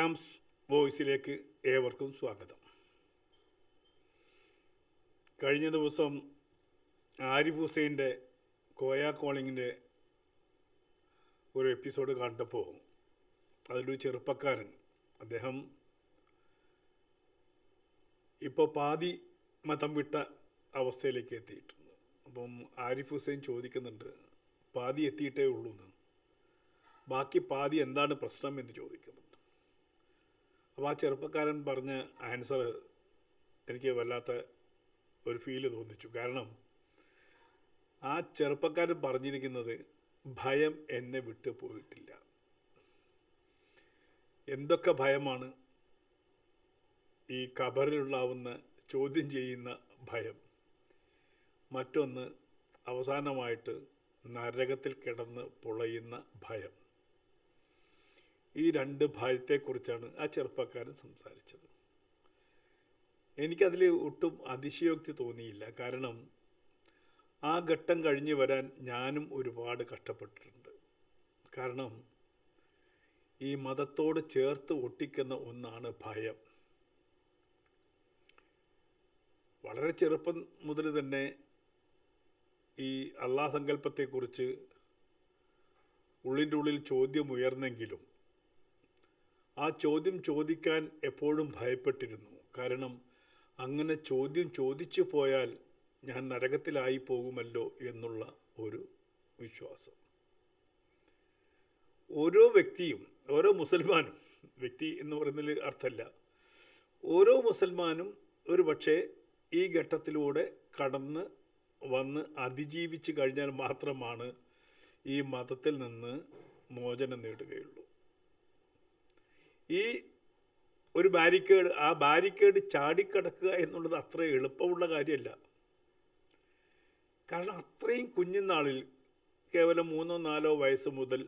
Islam's വോയിസിലേക്ക് ഏവർക്കും സ്വാഗതം. കഴിഞ്ഞ ദിവസം ആരിഫ് ഹുസൈൻ്റെ കോയ കോളിങ്ങിൻ്റെ ഒരു എപ്പിസോഡ് കണ്ടപ്പോൾ അതിലൊരു ചെറുപ്പക്കാരൻ, അദ്ദേഹം ഇപ്പോൾ പാതി മതം വിട്ട അവസ്ഥയിലേക്ക് എത്തിയിട്ടുണ്ട്. അപ്പം ആരിഫ് ഹുസൈൻ ചോദിക്കുന്നുണ്ട്, പാതി എത്തിയിട്ടേ ഉള്ളൂ എന്ന്, ബാക്കി പാതി എന്താണ് പ്രശ്നം എന്ന് ചോദിക്കുന്നുണ്ട്. അപ്പോൾ ആ ചെറുപ്പക്കാരൻ പറഞ്ഞ ആൻസർ എനിക്ക് വല്ലാത്ത ഒരു ഫീല് തോന്നിച്ചു. കാരണം ആ ചെറുപ്പക്കാരൻ പറഞ്ഞിരിക്കുന്നത്, ഭയം എന്നെ വിട്ടു പോയിട്ടില്ല. എന്തൊക്കെ ഭയമാണ്? ഈ ഖബറിലുണ്ടാവുന്ന ചോദ്യം ചെയ്യുന്ന ഭയം, മറ്റൊന്ന് അവസാനമായിട്ട് നരകത്തിൽ കിടന്ന് പൊളയുന്ന ഭയം. ഈ രണ്ട് ഭയത്തെക്കുറിച്ചാണ് ആ ചെറുപ്പക്കാരൻ സംസാരിച്ചത്. എനിക്കതിൽ ഒട്ടും അതിശയോക്തി തോന്നിയില്ല. കാരണം ആ ഘട്ടം കഴിഞ്ഞ് വരാൻ ഞാനും ഒരുപാട് കഷ്ടപ്പെട്ടിട്ടുണ്ട്. കാരണം ഈ മതത്തോട് ചേർത്ത് ഒട്ടിക്കുന്ന ഒന്നാണ് ഭയം. വളരെ ചെറുപ്പം മുതൽ തന്നെ ഈ അള്ളാഹ് സങ്കല്പത്തെക്കുറിച്ച് ഉള്ളിൻ്റെ ഉള്ളിൽ ചോദ്യം ഉയർന്നെങ്കിലും ആ ചോദ്യം ചോദിക്കാൻ എപ്പോഴും ഭയപ്പെട്ടിരുന്നു. കാരണം അങ്ങനെ ചോദ്യം ചോദിച്ചു പോയാൽ ഞാൻ നരകത്തിലായി പോകുമല്ലോ എന്നുള്ള ഒരു വിശ്വാസം. ഓരോ വ്യക്തിയും, ഓരോ മുസൽമാനും, വ്യക്തി എന്ന് പറയുന്നതിൽ അർത്ഥമല്ല, ഓരോ മുസൽമാനും ഒരു പക്ഷേ ഈ ഘട്ടത്തിലൂടെ കടന്ന് വന്ന് അതിജീവിച്ച് കഴിഞ്ഞാൽ മാത്രമാണ് ഈ മതത്തിൽ നിന്ന് മോചനം നേടുകയുള്ളൂ. ഈ ഒരു ബാരിക്കേഡ്, ആ ബാരിക്കേഡ് ചാടിക്കടക്കുക എന്നുള്ളത് അത്ര എളുപ്പമുള്ള കാര്യമല്ല. കാരണം അത്രയും കുഞ്ഞുനാളിൽ, കേവലം 3-4 വയസ്സ് മുതൽ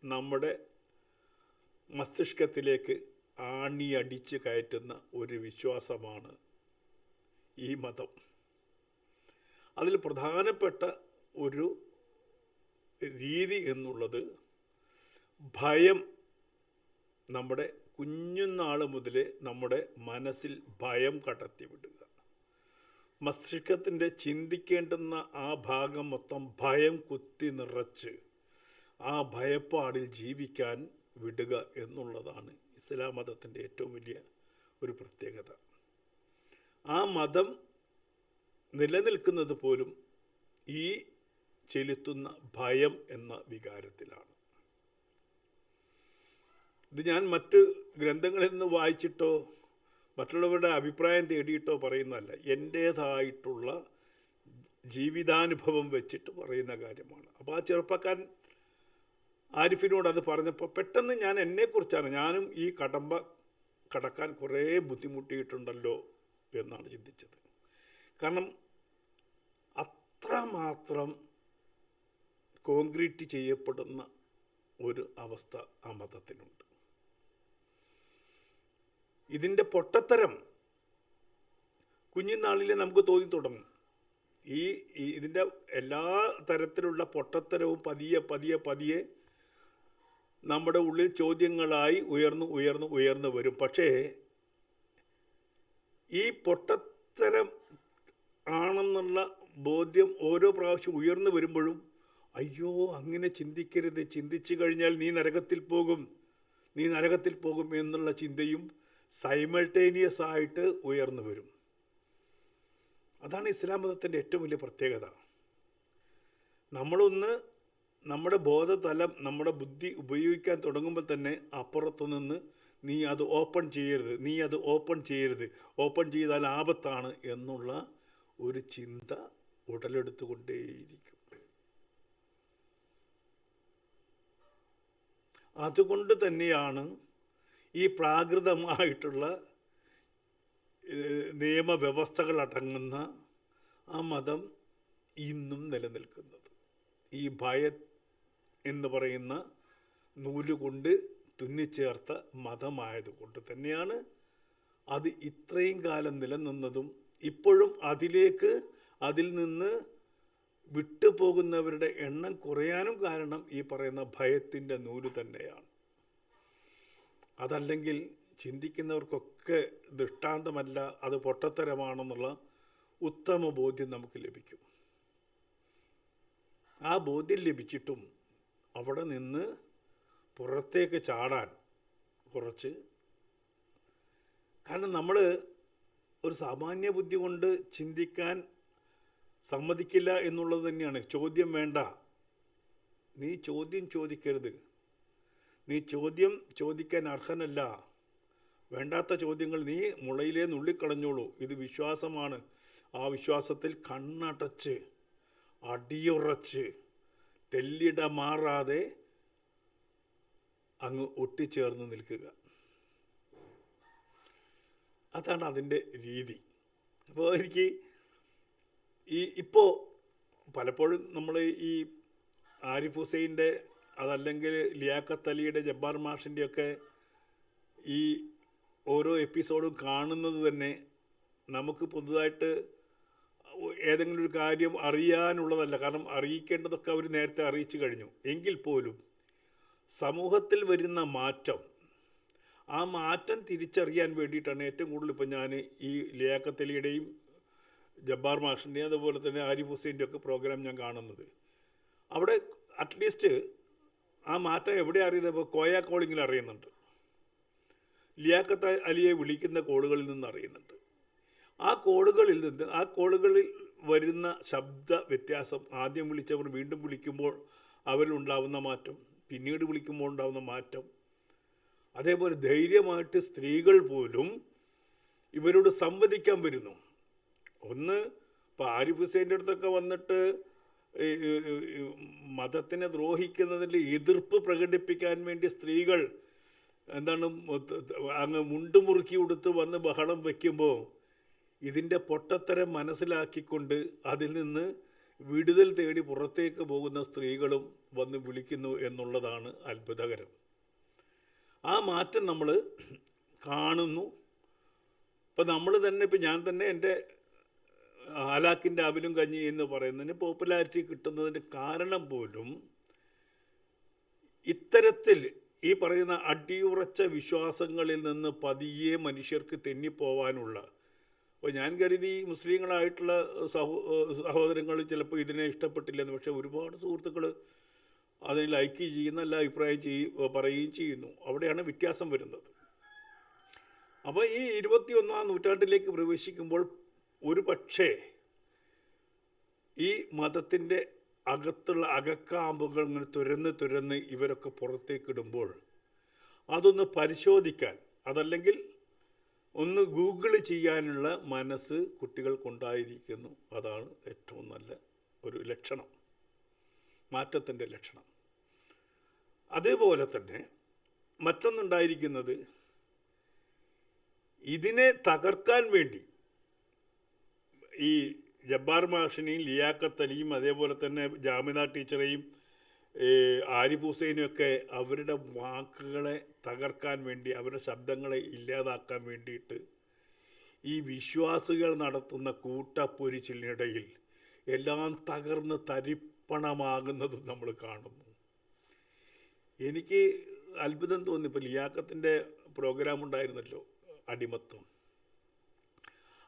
നമ്മുടെ മസ്തിഷ്കത്തിലേക്ക് ആണിയടിച്ച് കയറ്റുന്ന ഒരു വിശ്വാസമാണ് ഈ മതം. അതിൽ പ്രധാനപ്പെട്ട ഒരു രീതി എന്നുള്ളത് ഭയം. നമ്മുടെ കുഞ്ഞുനാൾ മുതലേ നമ്മുടെ മനസ്സിൽ ഭയം കടത്തി വിടുക. മസ്തിഷ്കത്തിൻ്റെ ചിന്തിക്കേണ്ടുന്ന ആ ഭാഗം മൊത്തം ഭയം കുത്തി നിറച്ച് ആ ഭയപ്പാടിൽ ജീവിക്കാൻ വിടുക എന്നുള്ളതാണ് ഇസ്ലാം മതത്തിൻ്റെ ഏറ്റവും വലിയ ഒരു പ്രത്യേകത. ആ മതം നിലനിൽക്കുന്നത് പോലും ഈ ചെലുത്തുന്ന ഭയം എന്ന വികാരത്തിലാണ്. ഇത് ഞാൻ മറ്റ് ഗ്രന്ഥങ്ങളിൽ നിന്ന് വായിച്ചിട്ടോ മറ്റുള്ളവരുടെ അഭിപ്രായം തേടിയിട്ടോ പറയുന്നതല്ല, എൻ്റേതായിട്ടുള്ള ജീവിതാനുഭവം വെച്ചിട്ട് പറയുന്ന കാര്യമാണ്. അപ്പോൾ ആ ചെറുപ്പക്കാരൻ ആരിഫിനോട് അത് പറഞ്ഞപ്പോൾ പെട്ടെന്ന് ഞാൻ എന്നെക്കുറിച്ചാണ്, ഞാനും ഈ കടമ്പ കടക്കാൻ കുറേ ബുദ്ധിമുട്ടിയിട്ടുണ്ടല്ലോ എന്നാണ് ചിന്തിച്ചത്. കാരണം അത്രമാത്രം കോൺക്രീറ്റ് ചെയ്യപ്പെടുന്ന ഒരു അവസ്ഥ ആ മതത്തിനുണ്ട്. ഇതിൻ്റെ പൊട്ടത്തരം കുഞ്ഞുനാളിലെ നമുക്ക് തോന്നി തുടങ്ങും. ഇതിൻ്റെ എല്ലാ തരത്തിലുള്ള പൊട്ടത്തരവും പതിയെ നമ്മുടെ ഉള്ളിൽ ചോദ്യങ്ങളായി ഉയർന്നു വരും. പക്ഷേ ഈ പൊട്ടത്തരം ആണെന്നുള്ള ബോധ്യം ഓരോ പ്രാവശ്യം ഉയർന്നു വരുമ്പോഴും, അയ്യോ അങ്ങനെ ചിന്തിക്കരുത്, ചിന്തിച്ചു കഴിഞ്ഞാൽ നീ നരകത്തിൽ പോകും എന്നുള്ള ചിന്തയും സൈമൾട്ടേനിയസ് ആയിട്ട് ഉയർന്നു വരും. അതാണ് ഇസ്ലാം മതത്തിൻ്റെ ഏറ്റവും വലിയ പ്രത്യേകത. നമ്മളൊന്ന് നമ്മുടെ ബോധതലം, നമ്മുടെ ബുദ്ധി ഉപയോഗിക്കാൻ തുടങ്ങുമ്പോൾ തന്നെ അപ്പുറത്തു നിന്ന് നീ അത് ഓപ്പൺ ചെയ്യരുത്, ഓപ്പൺ ചെയ്താൽ ആപത്താണ് എന്നുള്ള ഒരു ചിന്ത ഉടലെടുത്തുകൊണ്ടേയിരിക്കും. അതുകൊണ്ട് തന്നെയാണ് ഈ പ്രാകൃതമായിട്ടുള്ള നിയമവ്യവസ്ഥകളടങ്ങുന്ന ആ മതം ഇന്നും നിലനിൽക്കുന്നത്. ഈ ഭയം എന്ന് പറയുന്ന നൂലുകൊണ്ട് തുന്നിച്ചേർത്ത മതമായതുകൊണ്ട് തന്നെയാണ് അത് ഇത്രയും കാലം നിലനിന്നതും ഇപ്പോഴും അതിൽ നിന്ന് വിട്ടുപോകുന്നവരുടെ എണ്ണം കുറയാനും കാരണം ഈ പറയുന്ന ഭയത്തിൻ്റെ നൂല് തന്നെയാണ്. അതല്ലെങ്കിൽ ചിന്തിക്കുന്നവർക്കൊക്കെ ദൃഷ്ടാന്തമല്ല, അത് പൊട്ടത്തരമാണെന്നുള്ള ഉത്തമ ബോധ്യം നമുക്ക് ലഭിക്കും. ആ ബോധ്യം ലഭിച്ചിട്ടും അവിടെ നിന്ന് പുറത്തേക്ക് ചാടാൻ കുറച്ച്, കാരണം നമ്മൾ ഒരു സാമാന്യ ബുദ്ധി കൊണ്ട് ചിന്തിക്കാൻ സമ്മതിക്കില്ല എന്നുള്ളത് തന്നെയാണ്. ചോദ്യം വേണ്ട, നീ ചോദ്യം ചോദിക്കരുത്, നീ ചോദ്യം ചോദിക്കാൻ അർഹനല്ല, വേണ്ടാത്ത ചോദ്യങ്ങൾ നീ മുളയിലേ നുള്ളിക്കളഞ്ഞോളൂ, ഇത് വിശ്വാസമാണ്. ആ വിശ്വാസത്തിൽ കണ്ണടച്ച് അടിയുറച്ച് തെല്ലിട മാറാതെ അങ്ങ് ഒട്ടിച്ചേർന്ന് നിൽക്കുക. അതാണ് അതിൻ്റെ രീതി. അപ്പോൾ എനിക്ക് ഇപ്പോൾ പലപ്പോഴും നമ്മൾ ഈ ആരിഫ് ഹുസൈൻ്റെ, അതല്ലെങ്കിൽ ലിയാഖത്ത് അലിയുടെ, ജബ്ബാർ മാഷിൻ്റെയൊക്കെ ഈ ഓരോ എപ്പിസോഡും കാണുന്നത് തന്നെ നമുക്ക് പുതുതായിട്ട് ഏതെങ്കിലും ഒരു കാര്യം അറിയാനുള്ളതല്ല. കാരണം അറിയിക്കേണ്ടതൊക്കെ അവർ നേരത്തെ അറിയിച്ചു കഴിഞ്ഞു. എങ്കിൽ പോലും സമൂഹത്തിൽ വരുന്ന മാറ്റം, ആ മാറ്റം തിരിച്ചറിയാൻ വേണ്ടിയിട്ടാണ് ഏറ്റവും കൂടുതൽ ഇപ്പോൾ ഞാൻ ഈ ലിയാഖത്ത് അലിയുടെയും ജബ്ബാർ മാഷിൻ്റെയും അതുപോലെ തന്നെ ആരിഫ് ഹുസൈൻ്റെ ഒക്കെ പ്രോഗ്രാം ഞാൻ കാണുന്നത്. അവിടെ അറ്റ്ലീസ്റ്റ് ആ മാറ്റം എവിടെ അറിയുന്നത്? ഇപ്പോൾ കോയ കോളിങ്ങിൽ അറിയുന്നുണ്ട്, ലിയാഖത്ത് അലിയെ വിളിക്കുന്ന കോളുകളിൽ നിന്ന് അറിയുന്നുണ്ട്. ആ കോളുകളിൽ വരുന്ന ശബ്ദ വ്യത്യാസം, ആദ്യം വിളിച്ചവർ വീണ്ടും വിളിക്കുമ്പോൾ അവരിലുണ്ടാവുന്ന മാറ്റം, പിന്നീട് വിളിക്കുമ്പോൾ ഉണ്ടാകുന്ന മാറ്റം, അതേപോലെ ധൈര്യമായിട്ട് സ്ത്രീകൾ പോലും ഇവരോട് സംവദിക്കാൻ വരുന്നു. ഒന്ന് ഇപ്പോൾ ആരിഫ് ഹുസൈൻ്റെ അടുത്തൊക്കെ വന്നിട്ട് മതത്തിനെ ദ്രോഹിക്കുന്നതിൻ്റെ എതിർപ്പ് പ്രകടിപ്പിക്കാൻ വേണ്ടി സ്ത്രീകൾ എന്താണ് അങ്ങ് മുണ്ടുമുറുക്കി കൊടുത്ത് വന്ന് ബഹളം വയ്ക്കുമ്പോൾ ഇതിൻ്റെ പൊട്ടത്തരം മനസ്സിലാക്കിക്കൊണ്ട് അതിൽ നിന്ന് വിടുതൽ തേടി പുറത്തേക്ക് പോകുന്ന സ്ത്രീകളും വന്ന് വിളിക്കുന്നു എന്നുള്ളതാണ് അത്ഭുതകരം. ആ മാറ്റം നമ്മൾ കാണുന്നു. ഇപ്പം നമ്മൾ തന്നെ, ഇപ്പം ഞാൻ തന്നെ എൻ്റെ ഹലാക്കിൻ്റെ അവിലും കഞ്ഞി എന്ന് പറയുന്നതിന് പോപ്പുലാരിറ്റി കിട്ടുന്നതിൻ്റെ കാരണം പോലും ഇത്തരത്തിൽ ഈ പറയുന്ന അടിയുറച്ച വിശ്വാസങ്ങളിൽ നിന്ന് പതിയെ മനുഷ്യർക്ക് തെന്നിപ്പോവാനുള്ള, അപ്പോൾ ഞാൻ കരുതി മുസ്ലിങ്ങളായിട്ടുള്ള സഹോദരങ്ങൾ ചിലപ്പോൾ ഇതിനെ ഇഷ്ടപ്പെട്ടില്ലെന്ന്, പക്ഷേ ഒരുപാട് സുഹൃത്തുക്കൾ അതിന് ലൈക്ക് ചെയ്യുന്ന, എല്ലാ അഭിപ്രായം പറയുകയും ചെയ്യുന്നു. അവിടെയാണ് വ്യത്യാസം വരുന്നത്. അപ്പോൾ ഈ 21-ാം നൂറ്റാണ്ടിലേക്ക് പ്രവേശിക്കുമ്പോൾ ഒരു പക്ഷേ ഈ മതത്തിൻ്റെ അകത്തുള്ള അകക്കാമ്പുകൾ ഇങ്ങനെ തുരന്ന് ഇവരൊക്കെ പുറത്തേക്കിടുമ്പോൾ അതൊന്ന് പരിശോധിക്കാൻ, അതല്ലെങ്കിൽ ഒന്ന് ഗൂഗിൾ ചെയ്യാനുള്ള മനസ്സ് കുട്ടികൾക്കുണ്ടായിരിക്കുന്നു. അതാണ് ഏറ്റവും നല്ല ഒരു ലക്ഷണം, മാറ്റത്തിൻ്റെ ലക്ഷണം. അതേപോലെ തന്നെ മറ്റൊന്നുണ്ടായിരിക്കുന്നത്, ഇതിനെ തകർക്കാൻ വേണ്ടി ഈ ജബ്ബാർ മാഷിനെയും ലിയാഖത്ത് അലിയും അതേപോലെ തന്നെ ജാമിദ ടീച്ചറെയും ആരിഫ് ഹുസൈനും ഒക്കെ അവരുടെ വാക്കുകളെ തകർക്കാൻ വേണ്ടി, അവരുടെ ശബ്ദങ്ങളെ ഇല്ലാതാക്കാൻ വേണ്ടിയിട്ട് ഈ വിശ്വാസികൾ നടത്തുന്ന കൂട്ടപ്പൊരിച്ചിലിനിടയിൽ എല്ലാം തകർന്ന് തരിപ്പണമാകുന്നതും നമ്മൾ കാണുന്നു. എനിക്ക് അത്ഭുതം തോന്നി. ഇപ്പോൾ ലിയാഖത്തിൻ്റെ പ്രോഗ്രാം ഉണ്ടായിരുന്നല്ലോ, അടിമത്തം.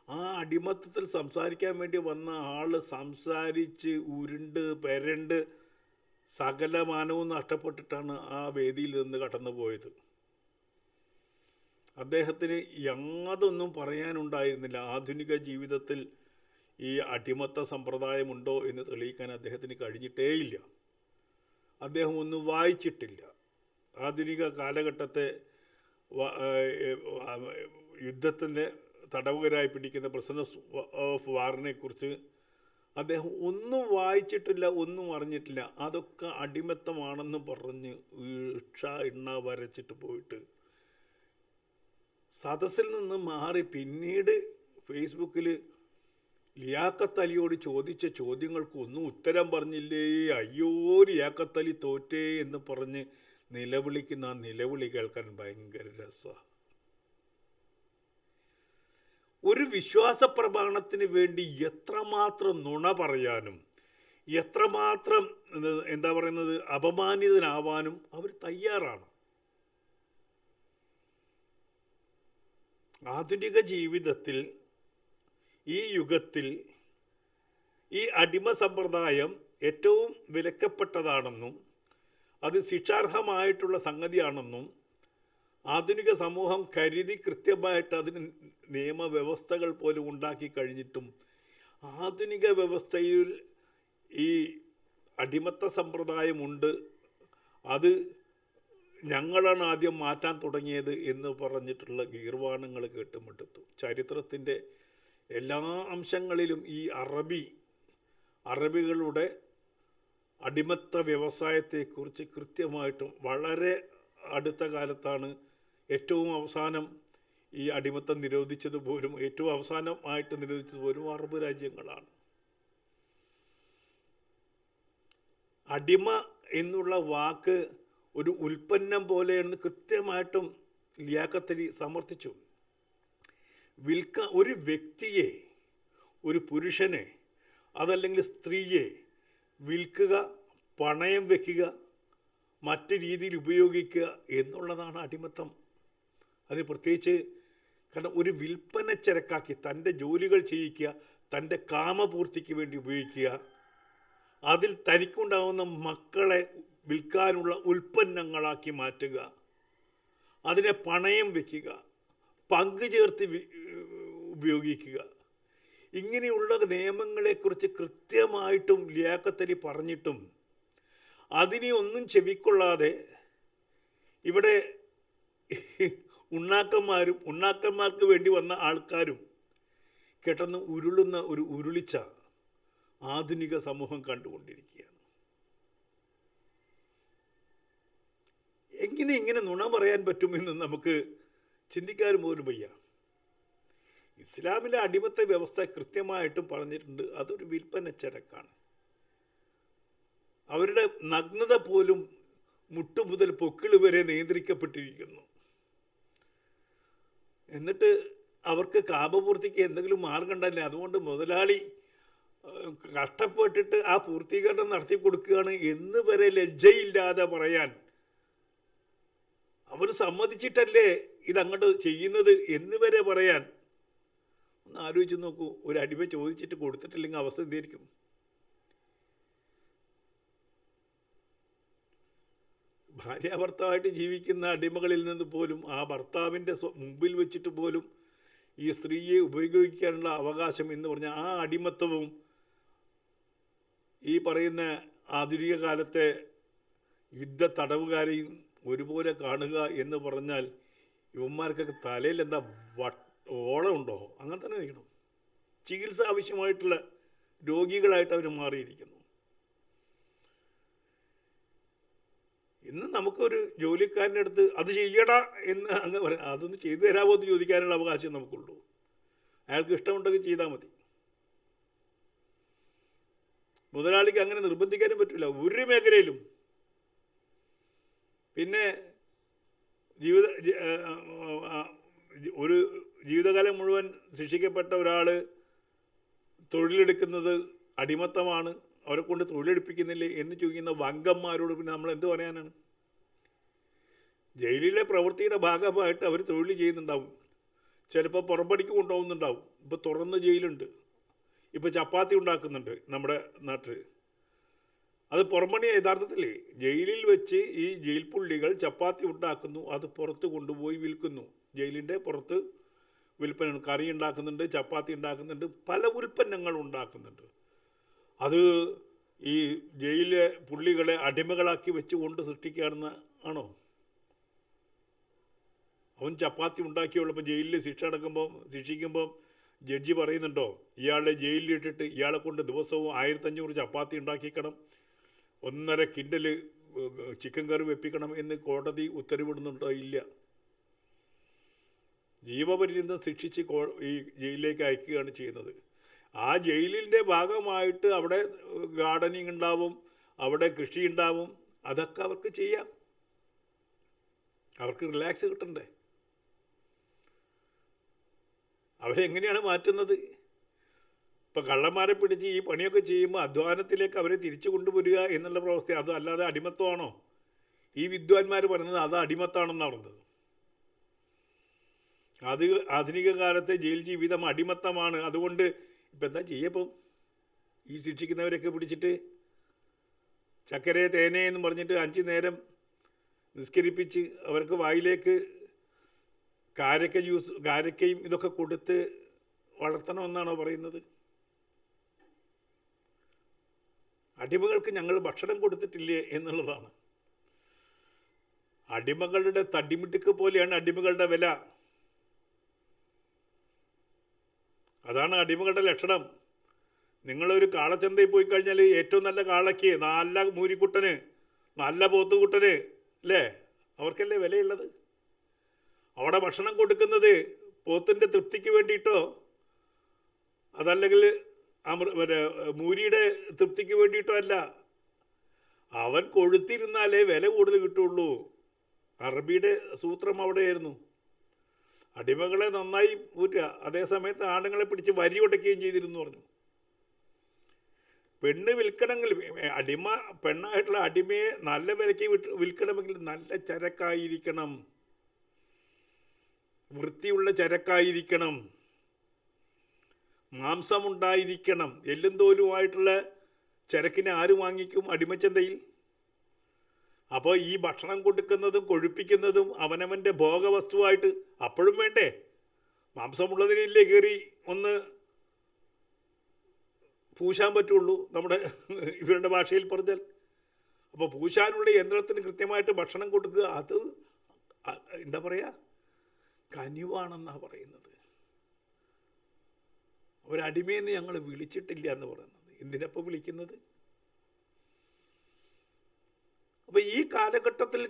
ആ അടിമത്തത്തിൽ സംസാരിക്കാൻ വേണ്ടി വന്ന ആൾ സംസാരിച്ച് ഉരുണ്ട് പെരണ്ട് സകല മാനവും നഷ്ടപ്പെട്ടിട്ടാണ് ആ വേദിയിൽ നിന്ന് കടന്നു പോയത്. അദ്ദേഹത്തിന് യാതൊന്നും പറയാനുണ്ടായിരുന്നില്ല. ആധുനിക ജീവിതത്തിൽ ഈ അടിമത്ത സമ്പ്രദായമുണ്ടോ എന്ന് തെളിയിക്കാൻ അദ്ദേഹത്തിന് കഴിഞ്ഞിട്ടേയില്ല. അദ്ദേഹം ഒന്നും വായിച്ചിട്ടില്ല. ആധുനിക കാലഘട്ടത്തെ യുദ്ധത്തിൻ്റെ തടവുകാരായി പിടിക്കുന്ന പ്രിസണേഴ്സ് ഓഫ് വാറിനെക്കുറിച്ച് അദ്ദേഹം ഒന്നും വായിച്ചിട്ടില്ല, ഒന്നും അറിഞ്ഞിട്ടില്ല. അതൊക്കെ അടിമത്തമാണെന്ന് പറഞ്ഞ് എണ്ണ വരച്ചിട്ട് പോയിട്ട് സദസ്സിൽ നിന്ന് മാറി പിന്നീട് ഫേസ്ബുക്കിൽ ലിയാഖത്ത് അലിയോട് ചോദിച്ച ചോദ്യങ്ങൾക്കൊന്നും ഉത്തരം പറഞ്ഞില്ലേ, അയ്യോ ലിയാഖത്ത് അലി തോറ്റേ എന്ന് പറഞ്ഞ് നിലവിളിക്കുന്ന ആ നിലവിളി കേൾക്കാൻ ഭയങ്കര രസമാണ്. ഒരു വിശ്വാസ പ്രമാണത്തിന് വേണ്ടി എത്രമാത്രം നുണ പറയാനും എത്രമാത്രം എന്താ പറയുന്നത് അപമാനിതനാവാനും അവർ തയ്യാറാണ്. ആധുനിക ജീവിതത്തിൽ ഈ യുഗത്തിൽ ഈ അടിമ സമ്പ്രദായം ഏറ്റവും വിലക്കപ്പെട്ടതാണെന്നും അത് ശിക്ഷാർഹമായിട്ടുള്ള സംഗതിയാണെന്നും ആധുനിക സമൂഹം കരുതി കൃത്യമായിട്ട് അതിന് നിയമവ്യവസ്ഥകൾ പോലും ഉണ്ടാക്കി കഴിഞ്ഞിട്ടും ആധുനിക വ്യവസ്ഥയിൽ ഈ അടിമത്ത സമ്പ്രദായമുണ്ട്, അത് ഞങ്ങളാണ് ആദ്യം മാറ്റാൻ തുടങ്ങിയത് എന്ന് പറഞ്ഞിട്ടുള്ള ഗീർവാണങ്ങൾ കേട്ടുമുട്ടുത്തു. ചരിത്രത്തിൻ്റെ എല്ലാ അംശങ്ങളിലും ഈ അറബികളുടെ അടിമത്ത വ്യവസായത്തെക്കുറിച്ച് കൃത്യമായിട്ടും വളരെ അടുത്ത കാലത്താണ് ഏറ്റവും അവസാനം ഈ അടിമത്തം നിരോധിച്ചത് പോലും, ഏറ്റവും അവസാനമായിട്ട് നിരോധിച്ചത് പോലും അറബ് രാജ്യങ്ങളാണ്. അടിമ എന്നുള്ള വാക്ക് ഒരു ഉൽപ്പന്നം പോലെയെന്ന് കൃത്യമായിട്ടും ലിയാഖത്ത് അലി സമർത്ഥിച്ചു. ഒരു വ്യക്തിയെ, ഒരു പുരുഷനെ അതല്ലെങ്കിൽ സ്ത്രീയെ വിൽക്കുക, പണയം വയ്ക്കുക, മറ്റ് രീതിയിൽ ഉപയോഗിക്കുക എന്നുള്ളതാണ് അടിമത്തം. അതിന് പ്രത്യേകിച്ച് കാരണം ഒരു വിൽപ്പന ചരക്കാക്കി തൻ്റെ ജോലികൾ ചെയ്യിക്കുക, തൻ്റെ കാമപൂർത്തിക്ക് വേണ്ടി ഉപയോഗിക്കുക, അതിൽ തനിക്കുണ്ടാകുന്ന മക്കളെ വിൽക്കാനുള്ള ഉൽപ്പന്നങ്ങളാക്കി മാറ്റുക, അതിനെ പണയം വയ്ക്കുക, പങ്കു ചേർത്ത് ഉപയോഗിക്കുക, ഇങ്ങനെയുള്ള നിയമങ്ങളെക്കുറിച്ച് കൃത്യമായിട്ടും ലിയാഖത്ത് അലി പറഞ്ഞിട്ടും അതിനെ ഒന്നും ചെവിക്കൊള്ളാതെ ഇവിടെ ഉണ്ണാക്കന്മാർക്ക് വേണ്ടി വന്ന ആൾക്കാരും കിടന്ന് ഉരുളുന്ന ഒരു ഉരുളിച്ച ആധുനിക സമൂഹം കണ്ടുകൊണ്ടിരിക്കുകയാണ്. ഇങ്ങനെ നുണ പറയാൻ പറ്റുമെന്ന് നമുക്ക് ചിന്തിക്കാൻ പോലും വയ്യ. ഇസ്ലാമിലെ അടിമത്ത വ്യവസ്ഥ കൃത്യമായിട്ടും പറഞ്ഞിട്ടുണ്ട്, അതൊരു വിൽപ്പന ചരക്കാണ്. അവരുടെ നഗ്നത പോലും മുട്ടുമുതൽ പൊക്കിള് വരെ നിയന്ത്രിക്കപ്പെട്ടിരിക്കുന്നു. എന്നിട്ട് അവർക്ക് കാമപൂർത്തിക്ക് എന്തെങ്കിലും മാർഗം ഉണ്ടല്ലേ, അതുകൊണ്ട് മുതലാളി കഷ്ടപ്പെട്ടിട്ട് ആ പൂർത്തീകരണം നടത്തി കൊടുക്കുകയാണ് എന്ന് വരെ ലജ്ജയില്ലാതെ പറയാൻ അവർ സമ്മതിച്ചിട്ടല്ലേ ഇതങ്ങോട്ട് ചെയ്യുന്നത് എന്ന് വരെ പറയാൻ ഒന്ന് ആലോചിച്ച് നോക്കൂ. ഒരു അടിമ ചോദിച്ചിട്ട് കൊടുത്തിട്ടില്ലെങ്കിൽ അവസ്ഥ എന്തായിരിക്കും? ഭാര്യാഭർത്താവായിട്ട് ജീവിക്കുന്ന അടിമകളിൽ നിന്ന് പോലും ആ ഭർത്താവിൻ്റെ മുമ്പിൽ വെച്ചിട്ട് പോലും ഈ സ്ത്രീയെ ഉപയോഗിക്കാനുള്ള അവകാശം എന്ന് പറഞ്ഞാൽ ആ അടിമത്വവും ഈ പറയുന്ന ആധുനിക കാലത്തെ യുദ്ധ തടവുകാരെയും ഒരുപോലെ കാണുക എന്ന് പറഞ്ഞാൽ ഇവന്മാർക്കൊക്കെ തലയിൽ എന്താ ഓളമുണ്ടോ? അങ്ങനെ തന്നെ വയ്ക്കണം. ചികിത്സ ആവശ്യമായിട്ടുള്ള രോഗികളായിട്ട് അവർ മാറിയിരിക്കുന്നു. ഇന്ന് നമുക്കൊരു ജോലിക്കാരൻ്റെ അടുത്ത് അത് ചെയ്യടാ എന്ന് അങ്ങ് പറയാം, അതൊന്ന് ചെയ്തു തരാമോ എന്ന് ചോദിക്കാനുള്ള അവകാശം നമുക്കുള്ളൂ. അയാൾക്ക് ഇഷ്ടമുണ്ടെങ്കിൽ ചെയ്താൽ മതി. മുതലാളിക്ക് അങ്ങനെ നിർബന്ധിക്കാനും പറ്റില്ല ഒരു മേഖലയിലും. പിന്നെ ഒരു ജീവിതകാലം മുഴുവൻ ശിക്ഷിക്കപ്പെട്ട ഒരാൾ തൊഴിലെടുക്കുന്നത് അടിമത്തമാണ്, അവരെ കൊണ്ട് തൊഴിലെടുപ്പിക്കുന്നില്ലേ എന്ന് ചോദിക്കുന്ന വങ്കന്മാരോട് പിന്നെ നമ്മൾ എന്ത് പറയാനാണ്? ജയിലിലെ പ്രവൃത്തിയുടെ ഭാഗമായിട്ട് അവർ തൊഴിൽ ചെയ്യുന്നുണ്ടാവും, ചിലപ്പോൾ പുറമ്പടിക്ക് കൊണ്ടുപോകുന്നുണ്ടാവും. ഇപ്പോൾ തുറന്ന ജയിലുണ്ട്, ഇപ്പോൾ ചപ്പാത്തി ഉണ്ടാക്കുന്നുണ്ട് നമ്മുടെ നാട്ടിൽ. അത് പുറംപണി യഥാർത്ഥത്തിൽ ജയിലിൽ വെച്ച് ഈ ജയിൽ പുള്ളികൾ ചപ്പാത്തി ഉണ്ടാക്കുന്നു, അത് പുറത്ത് കൊണ്ടുപോയി വിൽക്കുന്നു. ജയിലിൻ്റെ പുറത്ത് വിൽപ്പന, കറി ഉണ്ടാക്കുന്നുണ്ട്, ചപ്പാത്തി ഉണ്ടാക്കുന്നുണ്ട്, പല ഉൽപ്പന്നങ്ങൾ ഉണ്ടാക്കുന്നുണ്ട്. അത് ഈ ജയിലിലെ പുള്ളികളെ അടിമകളാക്കി വെച്ചുകൊണ്ട് സൃഷ്ടിക്കുകയാണെന്ന് ആണോ? അവൻ ചപ്പാത്തി ഉണ്ടാക്കിയുള്ളപ്പോൾ ജയിലിൽ ശിക്ഷിക്കുമ്പം ജഡ്ജി പറയുന്നുണ്ടോ ഇയാളെ ജയിലിലിട്ടിട്ട് ഇയാളെ കൊണ്ട് ദിവസവും 1500 ചപ്പാത്തി ഉണ്ടാക്കിക്കണം, 1.5 കിൻഡൽ ചിക്കൻ കറി വെപ്പിക്കണം എന്ന് കോടതി ഉത്തരവിടുന്നുണ്ടോ? ഇല്ല. ജീവപര്യന്തം ശിക്ഷിച്ച് ഈ ജയിലിലേക്ക് അയക്കുകയാണ് ചെയ്യുന്നത്. ആ ജയിലിൻ്റെ ഭാഗമായിട്ട് അവിടെ ഗാർഡനിങ് ഉണ്ടാവും, അവിടെ കൃഷി ഉണ്ടാവും, അതൊക്കെ അവർക്ക് ചെയ്യാം. അവർക്ക് റിലാക്സ് കിട്ടണ്ടേ? അവരെങ്ങനെയാണ് മാറ്റുന്നത്? ഇപ്പം കള്ളന്മാരെ പിടിച്ച് ഈ പണിയൊക്കെ ചെയ്യുമ്പോൾ അധ്വാനത്തിലേക്ക് അവരെ തിരിച്ചു കൊണ്ടുവരിക എന്നുള്ള പ്രവസ്ഥ, അത് അല്ലാതെ അടിമത്വമാണോ? ഈ വിദ്വാൻമാർ പറയുന്നത് അത് അടിമത്താണെന്നാണ് പറയുന്നത്. അത് ആധുനിക കാലത്തെ ജയിൽ ജീവിതം അടിമത്തമാണ്. അതുകൊണ്ട് ഇപ്പം എന്താ ചെയ്യപ്പം ഈ ശിക്ഷിക്കുന്നവരൊക്കെ പിടിച്ചിട്ട് ചക്കരെ തേനേ എന്ന് പറഞ്ഞിട്ട് 5 നേരം നിസ്കരിപ്പിച്ച് അവർക്ക് വായിലേക്ക് കാരക്കയും ഇതൊക്കെ കൊടുത്ത് വളർത്തണമെന്നാണോ പറയുന്നത്? അടിമകൾക്ക് ഞങ്ങൾ ഭക്ഷണം കൊടുത്തിട്ടില്ലേ എന്നുള്ളതാണ്. അടിമകളുടെ തടിമിടുക്ക് പോലെയാണ് അടിമകളുടെ വില. അതാണ് അടിമകളുടെ ലക്ഷണം. നിങ്ങളൊരു കാളച്ചന്തയിൽ പോയി കഴിഞ്ഞാൽ ഏറ്റവും നല്ല കാളയ്ക്ക്, നല്ല മൂരിക്കുട്ടന്, നല്ല പോത്തുകുട്ടന് അല്ലേ, അവർക്കല്ലേ വിലയുള്ളത്. അവിടെ ഭക്ഷണം കൊടുക്കുന്നത് പോത്തിൻ്റെ തൃപ്തിക്ക് വേണ്ടിയിട്ടോ അതല്ലെങ്കിൽ മൂരിയുടെ തൃപ്തിക്ക് വേണ്ടിയിട്ടോ അല്ല. അവൻ കൊഴുത്തിരുന്നാലേ വില കൂടുതൽ കിട്ടുള്ളൂ. അറബിയുടെ സൂത്രം അവിടെയായിരുന്നു. അടിമകളെ നന്നായി ഊറ്റുക, അതേസമയത്ത് ആണുങ്ങളെ പിടിച്ച് വരി ഉടയ്ക്കുകയും ചെയ്തിരുന്നു പറഞ്ഞു. പെണ്ണ് വിൽക്കണമെങ്കിൽ പെണ്ണായിട്ടുള്ള അടിമയെ നല്ല വിലയ്ക്ക് വിൽക്കണമെങ്കിൽ നല്ല ചരക്കായിരിക്കണം, വൃത്തിയുള്ള ചരക്കായിരിക്കണം, മാംസമുണ്ടായിരിക്കണം. എല്ലും തോലുമായിട്ടുള്ള ചരക്കിനെ ആര് വാങ്ങിക്കും അടിമച്ചന്തയിൽ? അപ്പോൾ ഈ ഭക്ഷണം കൊടുക്കുന്നതും കൊഴുപ്പിക്കുന്നതും അവനവൻ്റെ ഭോഗവസ്തുവായിട്ട് അപ്പോഴും വേണ്ടേ? മാംസമുള്ളതിനല്ലേ കയറി ഒന്ന് പൂശാൻ പറ്റുള്ളൂ, നമ്മുടെ ഇവരുടെ ഭാഷയിൽ പറഞ്ഞാൽ. അപ്പോൾ പൂശാനുള്ള യന്ത്രത്തിന് കൃത്യമായിട്ട് ഭക്ഷണം കൊടുക്കുക, അത് എന്താ പറയുക, കനിവാണെന്നാണ് പറയുന്നത്. ഒരടിമയെന്ന് ഞങ്ങൾ വിളിച്ചിട്ടില്ല എന്ന് പറയുന്നത്. എന്തിനപ്പോൾ വിളിക്കുന്നത്? അപ്പോൾ ഈ കാലഘട്ടത്തിൽ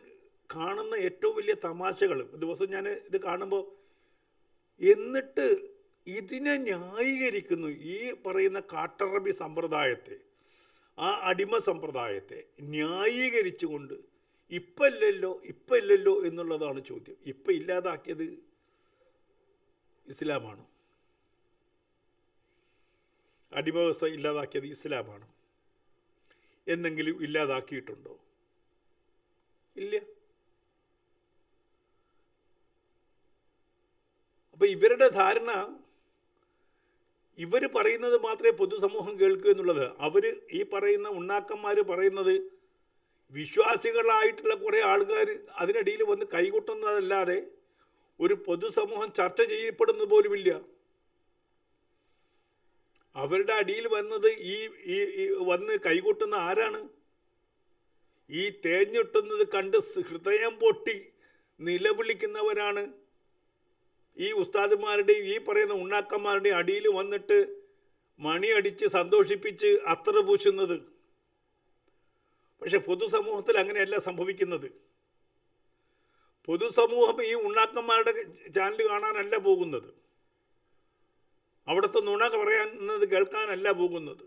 കാണുന്ന ഏറ്റവും വലിയ തമാശകൾ ദിവസം ഞാൻ ഇത് കാണുമ്പോൾ, എന്നിട്ട് ഇതിനെ ന്യായീകരിക്കുന്നു. ഈ പറയുന്ന കാട്ടറബി സമ്പ്രദായത്തെ, ആ അടിമ സമ്പ്രദായത്തെ ന്യായീകരിച്ചുകൊണ്ട് ഇപ്പം ഇല്ലല്ലോ എന്നുള്ളതാണ് ചോദ്യം. ഇപ്പം ഇല്ലാതാക്കിയത് ഇസ്ലാമാണോ? അടിമവ്യവസ്ഥ ഇല്ലാതാക്കിയത് ഇസ്ലാമാണോ? എന്നെങ്കിലും ഇല്ലാതാക്കിയിട്ടുണ്ടോ? ഇല്ല. അപ്പം ഇവരുടെ ധാരണ ഇവർ പറയുന്നത് മാത്രമേ പൊതുസമൂഹം കേൾക്കൂ എന്നുള്ളത്. അവർ ഈ പറയുന്ന ഉണ്ണാക്കന്മാർ പറയുന്നത് വിശ്വാസികളായിട്ടുള്ള കുറേ ആൾക്കാർ അതിനിടയിൽ വന്ന് കൈകൊട്ടുന്നതല്ലാതെ ഒരു പൊതുസമൂഹം ചർച്ച ചെയ്യപ്പെടുന്നത് പോലുമില്ല. അവരുടെ അടിയിൽ വന്നത് ഈ വന്ന് കൈകൊട്ടുന്ന ആരാണ്? ഈ തേഞ്ഞൊട്ടുന്നത് കണ്ട് ഹൃദയം പൊട്ടി നിലവിളിക്കുന്നവരാണ് ഈ ഉസ്താദുമാരുടെയും ഈ പറയുന്ന ഉണ്ണാക്കന്മാരുടെയും അടിയിൽ വന്നിട്ട് മണിയടിച്ച് സന്തോഷിപ്പിച്ച് അത്തറ പൂശുന്നത്. പക്ഷെ പൊതുസമൂഹത്തിൽ അങ്ങനെയല്ല സംഭവിക്കുന്നത്. പൊതുസമൂഹം ഈ ഉണ്ണാക്കന്മാരുടെ ചാനൽ കാണാനല്ല പോകുന്നത്, അവിടുത്തെ നുണ പറയാവുന്നത് കേൾക്കാനല്ല പോകുന്നത്.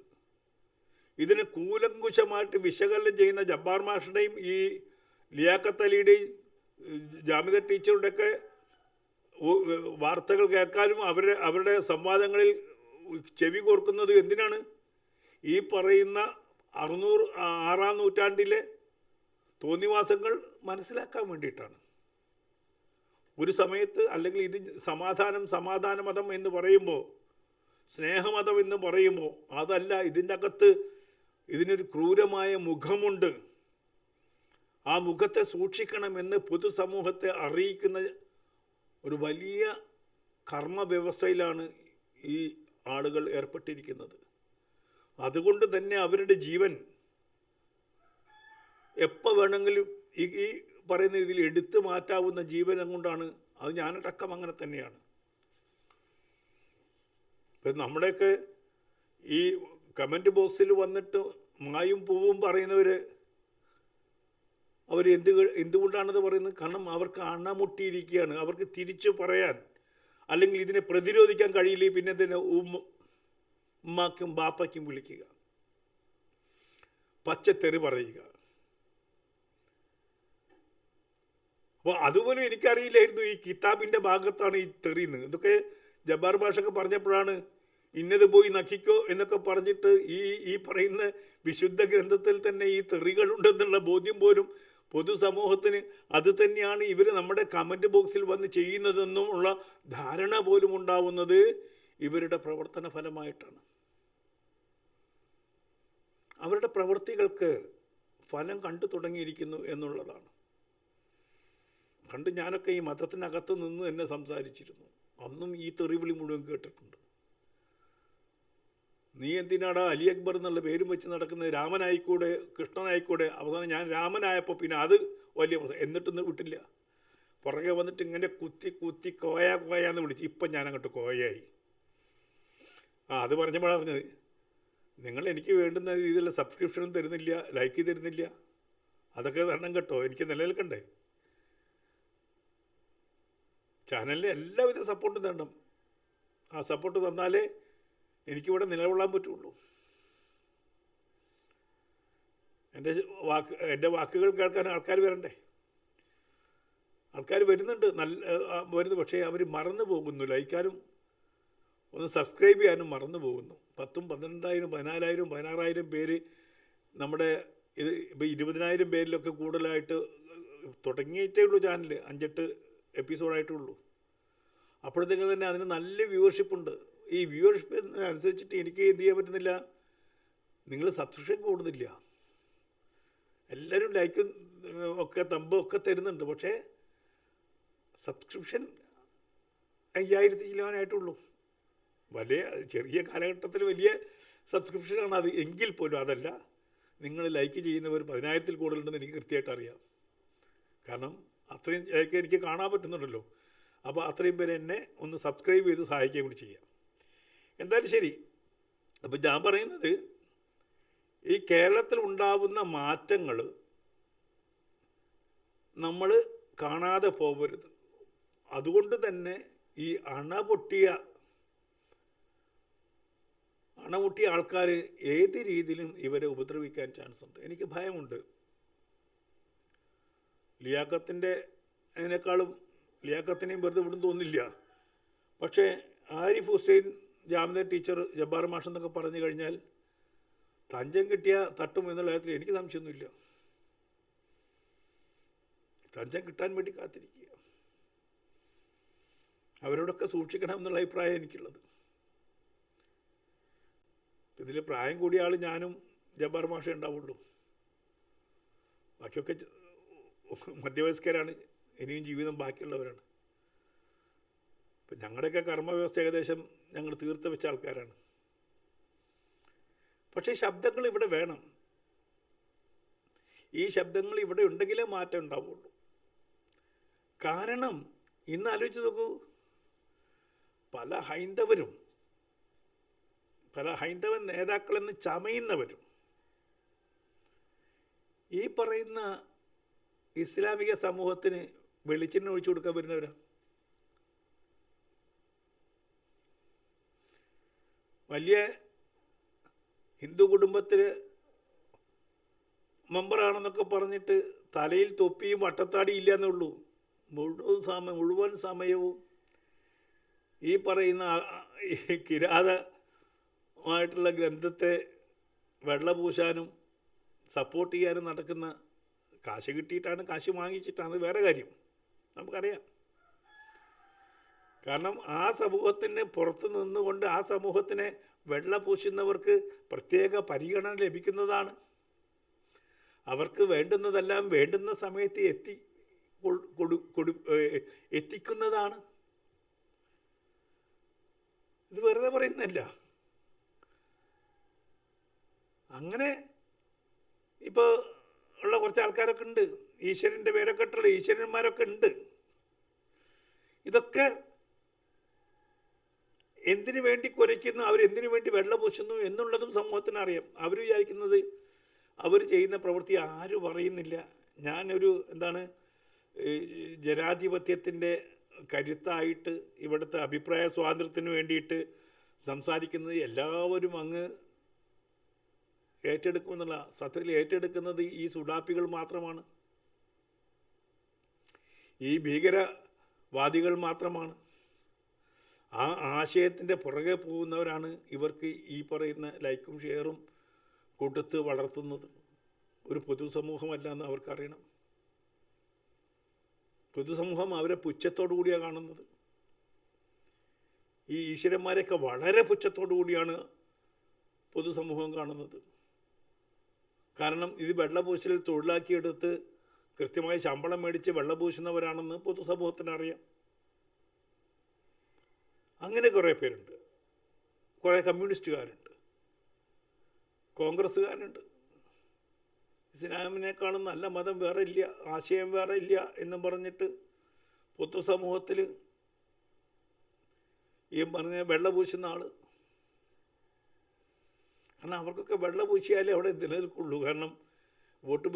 ഇതിന് കൂലങ്കുശമായിട്ട് വിശകലനം ചെയ്യുന്ന ജബ്ബാർ മാഷിൻ്റെയും ഈ ലിയാഖത്ത് അലിയുടെയും ജാമിദ ടീച്ചറുടെയൊക്കെ വാർത്തകൾ കേൾക്കാനും അവരുടെ സംവാദങ്ങളിൽ ചെവി കോർക്കുന്നത് എന്തിനാണ്? ഈ പറയുന്ന 600-6 നൂറ്റാണ്ടിലെ തോന്നിവാസങ്ങൾ മനസ്സിലാക്കാൻ വേണ്ടിയിട്ടാണ്. ഒരു സമയത്ത് അല്ലെങ്കിൽ ഇത് സമാധാന മതം എന്ന് പറയുമ്പോൾ, സ്നേഹമതം എന്ന് പറയുമ്പോൾ അതല്ല, ഇതിൻ്റെ അകത്ത് ഇതിനൊരു ക്രൂരമായ മുഖമുണ്ട്. ആ മുഖത്തെ സൂക്ഷിക്കണമെന്ന് പൊതുസമൂഹത്തെ അറിയിക്കുന്ന ഒരു വലിയ കർമ്മവ്യവസ്ഥയിലാണ് ഈ ആളുകൾ ഏർപ്പെട്ടിരിക്കുന്നത്. അതുകൊണ്ട് തന്നെ അവരുടെ ജീവൻ എപ്പോൾ വേണമെങ്കിലും ഈ പറയുന്ന രീതിയിൽ എടുത്തു മാറ്റാവുന്ന ജീവനം കൊണ്ടാണ്. അത് ഞാനടക്കം അങ്ങനെ തന്നെയാണ്. ഇപ്പം നമ്മുടെയൊക്കെ ഈ കമൻറ്റ് ബോക്സിൽ വന്നിട്ട് മായും പൂവും പറയുന്നവർ എന്തുകൊണ്ടാണത് പറയുന്നത്? കാരണം അവർക്ക് അണമുട്ടിയിരിക്കുകയാണ്. അവർക്ക് തിരിച്ചു പറയാൻ അല്ലെങ്കിൽ ഇതിനെ പ്രതിരോധിക്കാൻ കഴിയില്ല. പിന്നെ ഇതിനെ ഉമ്മാക്കും ബാപ്പയ്ക്കും വിളിക്കുക, പച്ചത്തെറി പറയുക. അപ്പോൾ അതുപോലെ എനിക്കറിയില്ലായിരുന്നു ഈ കിതാബിൻ്റെ ഭാഗത്താണ് ഈ തെറിയുന്നത്. ഇതൊക്കെ ജബ്ബാർ ഭാഷയൊക്കെ പറഞ്ഞപ്പോഴാണ് ഇന്നത് പോയി നക്കിക്കോ എന്നൊക്കെ പറഞ്ഞിട്ട് ഈ പറയുന്ന വിശുദ്ധ ഗ്രന്ഥത്തിൽ തന്നെ ഈ തെറികളുണ്ടെന്നുള്ള ബോധ്യം പോലും പൊതുസമൂഹത്തിന് അത് തന്നെയാണ് ഇവർ നമ്മുടെ കമൻറ്റ് ബോക്സിൽ വന്ന് ചെയ്യുന്നതെന്നും ഉള്ള ധാരണ പോലും ഉണ്ടാവുന്നത് ഇവരുടെ പ്രവർത്തന ഫലമായിട്ടാണ്. അവരുടെ പ്രവൃത്തികൾക്ക് ഫലം കണ്ടു തുടങ്ങിയിരിക്കുന്നു എന്നുള്ളതാണ്. ഞാനൊക്കെ ഈ മതത്തിനകത്ത് നിന്ന് തന്നെ സംസാരിച്ചിരുന്നു. അന്നും ഈ തെറിവിളി മുഴുവൻ കേട്ടിട്ടുണ്ട്. നീ എന്തിനാടാ അലി അക്ബർ എന്നുള്ള പേരും വെച്ച് നടക്കുന്നത്? രാമനായിക്കൂടെ, കൃഷ്ണനായിക്കൂടെ? അവസാനം ഞാൻ രാമനായപ്പോൾ പിന്നെ അത് വലിയ എന്നിട്ടൊന്നും വിട്ടില്ല. പുറകെ വന്നിട്ട് ഇങ്ങനെ കുത്തി കുത്തി കോയാന്ന് വിളിച്ചു. ഇപ്പം ഞാൻ അങ്ങോട്ട് കോയായി. അത് പറഞ്ഞപ്പോഴാണ് പറഞ്ഞത്, നിങ്ങൾ എനിക്ക് വേണ്ടുന്ന രീതിയിലുള്ള സബ്സ്ക്രിപ്ഷനും തരുന്നില്ല, ലൈക്ക് തരുന്നില്ല. അതൊക്കെ തരണം കേട്ടോ, എനിക്ക് നിലനിൽക്കണ്ടേ. ചാനലിന് എല്ലാവിധ സപ്പോർട്ടും തരണം. ആ സപ്പോർട്ട് തന്നാലേ എനിക്കിവിടെ നിലകൊള്ളാൻ പറ്റുള്ളൂ. എൻ്റെ വാക്കുകൾ കേൾക്കാൻ ആൾക്കാർ വരണ്ടേ? ആൾക്കാർ വരുന്നുണ്ട്, വരുന്നു. പക്ഷേ അവർ മറന്നു പോകുന്നു. ലൈക്കാനും ഒന്ന് സബ്സ്ക്രൈബ് ചെയ്യാനും മറന്നു പോകുന്നു. 10,000, 12,000, 14,000, 16,000 പേര് നമ്മുടെ ഇത് ഇപ്പോൾ 20,000 പേരിലൊക്കെ കൂടുതലായിട്ട് തുടങ്ങിയിട്ടേ ഉള്ളൂ ചാനൽ. 5-8 എപ്പിസോഡായിട്ടുള്ളൂ. അപ്പോഴത്തേക്ക് തന്നെ അതിന് നല്ല വ്യൂവർഷിപ്പ് ഉണ്ട്. ഈ വ്യൂവർഷിപ്പിനനുസരിച്ചിട്ട് എനിക്ക് എന്ത് ചെയ്യാൻ പറ്റുന്നില്ല, നിങ്ങൾ സബ്സ്ക്രിപ്ഷൻ കൂടുന്നില്ല. എല്ലാവരും ലൈക്കും ഒക്കെ തമ്പും ഒക്കെ തരുന്നുണ്ട്. പക്ഷേ സബ്സ്ക്രിപ്ഷൻ 5,000 ചിലവാനായിട്ടുള്ളൂ. വലിയ ചെറിയ കാലഘട്ടത്തിൽ വലിയ സബ്സ്ക്രിപ്ഷനാണ് അത്. എങ്കിൽ പോലും അതല്ല, നിങ്ങൾ ലൈക്ക് ചെയ്യുന്നവർ 10,000-ൽ കൂടുതലുണ്ടെന്ന് എനിക്ക് കൃത്യമായിട്ട് അറിയാം. കാരണം അത്രയും ലൈക്ക് എനിക്ക് കാണാൻ പറ്റുന്നുണ്ടല്ലോ. അപ്പോൾ അത്രയും പേര് എന്നെ ഒന്ന് സബ്സ്ക്രൈബ് ചെയ്ത് സഹായിക്കുകയും കൂടി ചെയ്യാം. എന്തായാലും ശരി. അപ്പോൾ ഞാൻ പറയുന്നത്, ഈ കേരളത്തിൽ ഉണ്ടാവുന്ന മാറ്റങ്ങൾ നമ്മൾ കാണാതെ പോകരുത്. അതുകൊണ്ട് തന്നെ ഈ അണപൊട്ടിയ ആൾക്കാർ ഏത് രീതിയിലും ഇവരെ ഉപദ്രവിക്കാൻ ചാൻസ് ഉണ്ട്. എനിക്ക് ഭയമുണ്ട്. ലിയാഖത്തിനെയും വെറുതെ വിടും തോന്നില്ല. പക്ഷേ ആരിഫ് ഹുസൈൻ, ജാമിദ ടീച്ചർ, ജബ്ബാർ മാഷ് എന്നൊക്കെ പറഞ്ഞു കഴിഞ്ഞാൽ തഞ്ചം കിട്ടിയ തട്ടും എന്നുള്ള കാര്യത്തിൽ എനിക്ക് സംശയമൊന്നുമില്ല. തഞ്ചം കിട്ടാൻ വേണ്ടി കാത്തിരിക്കുക. അവരോടൊക്കെ സൂക്ഷിക്കണം എന്നുള്ള അഭിപ്രായം എനിക്കുള്ളത്. ഇതിൽ പ്രായം കൂടിയ ആൾ ഞാനും ജബ്ബാർ മാഷേ ഉണ്ടാവുള്ളൂ. ബാക്കിയൊക്കെ മധ്യവയസ്കരാണ്, ഇനിയും ജീവിതം ബാക്കിയുള്ളവരാണ്. ഇപ്പം ഞങ്ങളുടെയൊക്കെ കർമ്മവ്യവസ്ഥ ഏകദേശം ഞങ്ങൾ തീർത്ത് വെച്ച ആൾക്കാരാണ്. പക്ഷേ ശബ്ദങ്ങൾ ഇവിടെ വേണം. ഈ ശബ്ദങ്ങൾ ഇവിടെ ഉണ്ടെങ്കിലേ മാറ്റം ഉണ്ടാവുള്ളൂ. കാരണം ഇന്ന് ആലോചിച്ച് നോക്കൂ, പല ഹൈന്ദവ നേതാക്കളെന്ന് ചമയുന്നവരും ഈ പറയുന്ന ഇസ്ലാമിക സമൂഹത്തിന് വെളിച്ചെണ്ണ ഒഴിച്ചു കൊടുക്കാൻ വരുന്നവരാണ്. വലിയ ഹിന്ദു കുടുംബത്തിൽ മെമ്പറാണെന്നൊക്കെ പറഞ്ഞിട്ട് തലയിൽ തൊപ്പിയും വട്ടത്താടി ഇല്ല എന്നുള്ളൂ. മുഴുവൻ സമയവും ഈ പറയുന്ന കിരാതമായിട്ടുള്ള ഗ്രന്ഥത്തെ വെള്ളപൂശാനും സപ്പോർട്ട് ചെയ്യാനും നടക്കുന്ന, കാശ് കിട്ടിയിട്ടാണ്, കാശ് വാങ്ങിച്ചിട്ടാണ്, വേറെ കാര്യം നമുക്കറിയാം. കാരണം ആ സമൂഹത്തിന് പുറത്ത് നിന്നുകൊണ്ട് ആ സമൂഹത്തിനെ വെള്ളപൂശുന്നവർക്ക് പ്രത്യേക പരിഗണന ലഭിക്കുന്നതാണ്. അവർക്ക് വേണ്ടുന്നതെല്ലാം വേണ്ടുന്ന സമയത്ത് എത്തിക്കുന്നതാണ്. ഇത് വെറുതെ പറയുന്നല്ല. അങ്ങനെ ഇപ്പോൾ ഉള്ള കുറച്ച് ആൾക്കാരൊക്കെ ഉണ്ട്, ഈശ്വരൻ്റെ പേരൊക്കെ ഇട്ടുള്ള ഈശ്വരന്മാരൊക്കെ ഉണ്ട്. ഇതൊക്കെ എന്തിനു വേണ്ടി കുരയ്ക്കുന്നു, അവരെന്തിനു വേണ്ടി വെള്ളപൂശുന്നു എന്നുള്ളതും സമൂഹത്തിന് അറിയാം. അവർ വിചാരിക്കുന്നത് അവർ ചെയ്യുന്ന പ്രവൃത്തി ആരും അറിയുന്നില്ല. ഞാനൊരു ജനാധിപത്യത്തിൻ്റെ കരുത്തായിട്ട് ഇവിടുത്തെ അഭിപ്രായ സ്വാതന്ത്ര്യത്തിന് വേണ്ടിയിട്ട് സംസാരിക്കുന്നത് എല്ലാവരും അങ്ങ് ഏറ്റെടുക്കുമെന്നുള്ള, സത്യത്തിൽ ഏറ്റെടുക്കുന്നത് ഈ സുഡാപ്പികൾ മാത്രമാണ്, ഈ ഭീകരവാദികൾ മാത്രമാണ്. ആ ആശയത്തിൻ്റെ പുറകെ പോകുന്നവരാണ് ഇവർക്ക് ഈ പറയുന്ന ലൈക്കും ഷെയറും കൊടുത്ത് വളർത്തുന്നത്. ഒരു പൊതുസമൂഹമല്ല എന്ന് അവർക്കറിയണം. പൊതുസമൂഹം അവരെ പുച്ഛത്തോടു കൂടിയാണ് കാണുന്നത്. ഈ ഈശ്വരന്മാരെയൊക്കെ വളരെ പുച്ഛത്തോടു കൂടിയാണ് പൊതുസമൂഹം കാണുന്നത്. കാരണം ഇത് വെള്ളപൂശൽ തൊഴിലാക്കിയെടുത്ത് കൃത്യമായി ശമ്പളം മേടിച്ച് വെള്ളപൂശുന്നവരാണെന്ന് പൊതുസമൂഹത്തിന് അറിയാം. അങ്ങനെ കുറേ പേരുണ്ട്. കുറേ കമ്മ്യൂണിസ്റ്റുകാരുണ്ട്, കോൺഗ്രസ്സുകാരുണ്ട്. ഇസ്ലാമിനേക്കാളും നല്ല മതം വേറെ ഇല്ല, ആശയം വേറെ ഇല്ല എന്നും പറഞ്ഞിട്ട് പൊതുസമൂഹത്തിൽ ഈ പറഞ്ഞ വെള്ള പൂശുന്ന ആൾ. കാരണം അവർക്കൊക്കെ വെള്ള പൂശിയാലേ അവിടെ നിലനിൽക്കുള്ളൂ. കാരണം വോട്ട്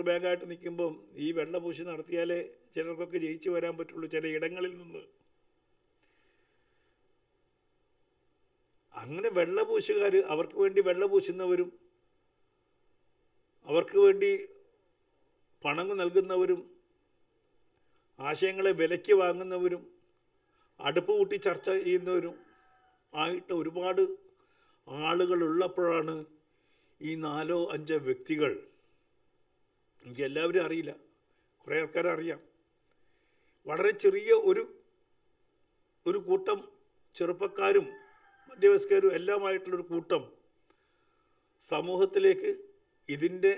ബാങ്കായിട്ട് നിൽക്കുമ്പം ഈ വെള്ള പൂശി നടത്തിയാലേ ചിലർക്കൊക്കെ ജയിച്ചു വരാൻ പറ്റുള്ളൂ ചില ഇടങ്ങളിൽ നിന്ന്. അങ്ങനെ വെള്ളപൂശുകാർ, അവർക്ക് വേണ്ടി വെള്ളപൂശുന്നവരും അവർക്ക് വേണ്ടി പണം നൽകുന്നവരും ആശയങ്ങളെ വിലയ്ക്ക് വാങ്ങുന്നവരും അടുപ്പ് കൂട്ടി ചർച്ച ചെയ്യുന്നവരും ആയിട്ട് ഒരുപാട് ആളുകളുള്ളപ്പോഴാണ് ഈ 4-5 വ്യക്തികൾ, എനിക്ക് എല്ലാവരും അറിയില്ല, കുറേ ആൾക്കാരെ അറിയാം, വളരെ ചെറിയ ഒരു കൂട്ടം ചെറുപ്പക്കാരും മധ്യവയസ്കരും എല്ലാമായിട്ടുള്ളൊരു കൂട്ടം സമൂഹത്തിലേക്ക് ഇതിൻ്റെ